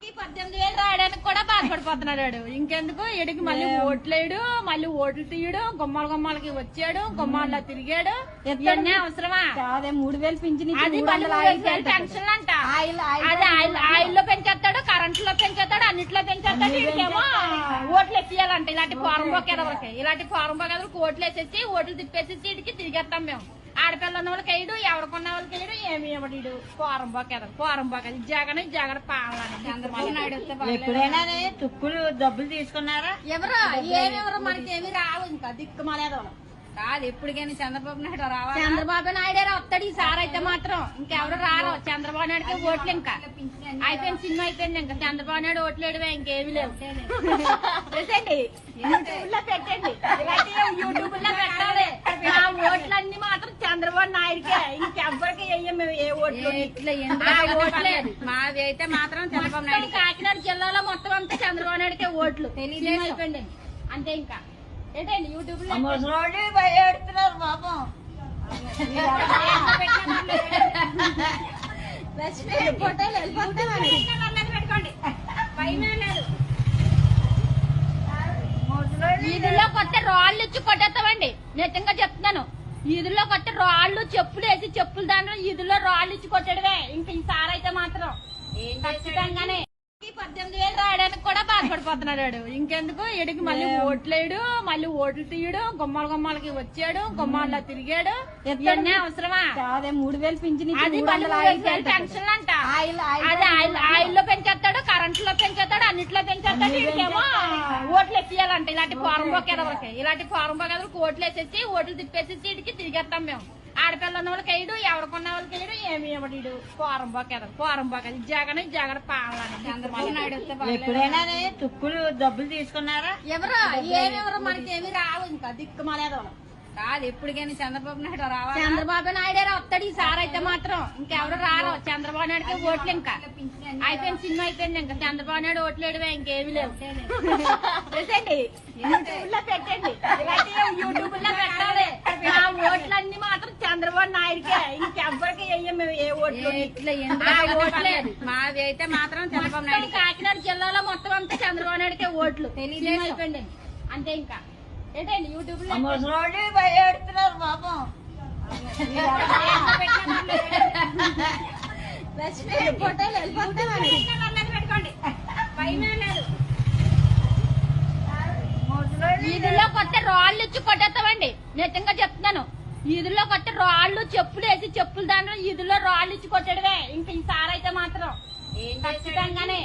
18,000 రాయడానికి కూడా బాధపడిపోతున్నాడు. ఇంకెందుకు ఎడికి మళ్ళీ ఓట్లేడు, మళ్ళీ ఓట్లు తీయడు, గుమ్మాలకి వచ్చాడు, గుమ్మాల్లో తిరిగాడు. ఇవన్నీ అవసరమా? 3,000 పింఛన్ అది పెన్షన్ అంట. అది ఆయిల్ లో పెంచేస్తాడు, కరెంట్ లో పెంచేస్తాడు, అన్నిట్లో పెంచేస్తాడు. ఇంకేమో ఓట్లు ఎత్తియాలంట. ఇలాంటి ఫారం బొక్కేదవరికి, ఇలాంటి ఫారం బొక్కేదవరికి ఓట్లు వేసేసి ఓట్లు తిప్పేసేసి ఇడికి తిరిగేస్తాం మేము. ఆడపిల్ల ఉన్న వాళ్ళకి వేయడు, ఎవరికున్న వాళ్ళకి వేయడు, ఏమి ఇవ్వడు. ఫారం బొక్కేదాం, ఫారం బొక్కేది జగన్ పాలని. చంద్రబాబు నాయుడు ఎప్పుడైనా తుక్కులు డబ్బులు తీసుకున్నారా? ఎవరు ఏమెవరు మనకేమి రావు. ఇంకా దిక్కుమాలేదో కాదు. ఎప్పటికైనా చంద్రబాబు నాయుడు రావాలి. చంద్రబాబు నాయుడే వస్తాడు ఈసారి అయితే మాత్రం. ఇంకెవరు రారు. చంద్రబాబు నాయుడుకి ఓట్లు ఇంకా అయిపోయింది. సినిమా అయిపోయింది. ఇంకా చంద్రబాబు నాయుడు ఓట్లేడువే, ఇంకేమి లేవు. పెట్టండి, యూట్యూబ్ లో పెట్టండి, యూట్యూబ్ లో పెట్టాలి. ఆ ఓట్లన్నీ మాత్రం చంద్రబాబు నాయుడుకే, ఇంకెవ్వరికి వేయం మేము. ఏ ఓట్లు ఓట్లేదు మాది అయితే మాత్రం చంద్రబాబు నాయుడు. కాకినాడ జిల్లాలో మొత్తం అంతా చంద్రబాబు నాయుడుకే ఓట్లు. సినిమా అయిపోయింది అంతే. ఇంకా ఏంటండి యూట్యూబ్ లో భయపెడుతున్నారు పాపం. పెట్టుకోండి, ఈదుల్లో కొత్త రాళ్ళు ఇచ్చి కొట్టేస్తామండి. నిజంగా చెప్తున్నాను. ఈదుల్లో కొత్త రాళ్ళు, చెప్పులు వేసి చెప్పులు దాంట్లో ఈదుల్లో రాళ్ళు ఇచ్చి కొట్టడమే. ఇంక ఈసారి అయితే మాత్రం ఖచ్చితంగానే 18,000 రాయడానికి కూడా బాధపడిపోతున్నాడు. ఇంకెందుకు ఎడికి మళ్ళీ ఓట్లేడు, మళ్ళీ ఓట్లు తీయడు, గుమ్మాలకి వచ్చాడు, గుమ్మాల్లో తిరిగాడు. ఇవన్నీ అవసరమా? 3,000 పింఛన్ అది పెన్షన్ అంట. అది ఆయిల్ లో పెంచేస్తాడు, కరెంట్ లో పెంచేస్తాడు, అన్నిట్లో పెంచేస్తాడు. ఇంకేమో ఓట్లు ఎత్తియాలంట. ఇలాంటి ఫారం బొక్కేదవరికి, ఇలాంటి ఫారం బొక్కేదవరికి ఓట్లు వేసేసి ఓట్లు తిప్పేసేసి ఇడికి తిరిగేస్తాం మేము. ఆడపిల్ల ఉన్న వాళ్ళకి వేయడు, ఎవరికున్న వాళ్ళకి వేయడు, ఏమి ఇవ్వడు. ఫారం బొక్కేదాం, ఫారం బొక్కేది జగన్ పాలని. చంద్రబాబు నాయుడు ఎప్పుడైనా తుక్కులు డబ్బులు తీసుకున్నారా? ఎవరు ఏమెవరు మనకేమి రావు. ఇంకా దిక్కుమాలేదో కాదు. ఎప్పటికైనా చంద్రబాబు నాయుడు రావాలి. చంద్రబాబు నాయుడే వస్తాడు ఈసారి అయితే మాత్రం. ఇంకెవరు రారు. చంద్రబాబు నాయుడుకి ఓట్లు ఇంకా అయిపోయింది. సినిమా అయిపోయింది. ఇంకా చంద్రబాబు నాయుడు ఓట్లేడువే, ఇంకేమి లేవు. పెట్టండి, యూట్యూబ్ లో పెట్టండి, యూట్యూబ్ లో పెట్టాలి. ఆ ఓట్లన్నీ మాత్రం చంద్రబాబు నాయుడుకే, ఇంకెవ్వరికి వేయం మేము. ఏ ఓట్లు ఓట్లేదు మాది అయితే మాత్రం చంద్రబాబు నాయుడు. కాకినాడ జిల్లాలో మొత్తం అంతా చంద్రబాబు నాయుడుకే ఓట్లు. సినిమా అయిపోయింది అంతే. ఇంకా ఏంటండి యూట్యూబ్ లో భయపెడుతున్నారు పాపం. పెట్టుకోండి, ఈదుల్లో కొత్త రాళ్ళు ఇచ్చి కొట్టేస్తామండి. నిజంగా చెప్తున్నాను. ఈదుల్లో కొత్త రాళ్ళు, చెప్పులు వేసి చెప్పులు దాంట్లో ఈదుల్లో రాళ్ళు ఇచ్చి కొట్టడమే. ఇంక ఈసారి అయితే మాత్రం ఖచ్చితంగానే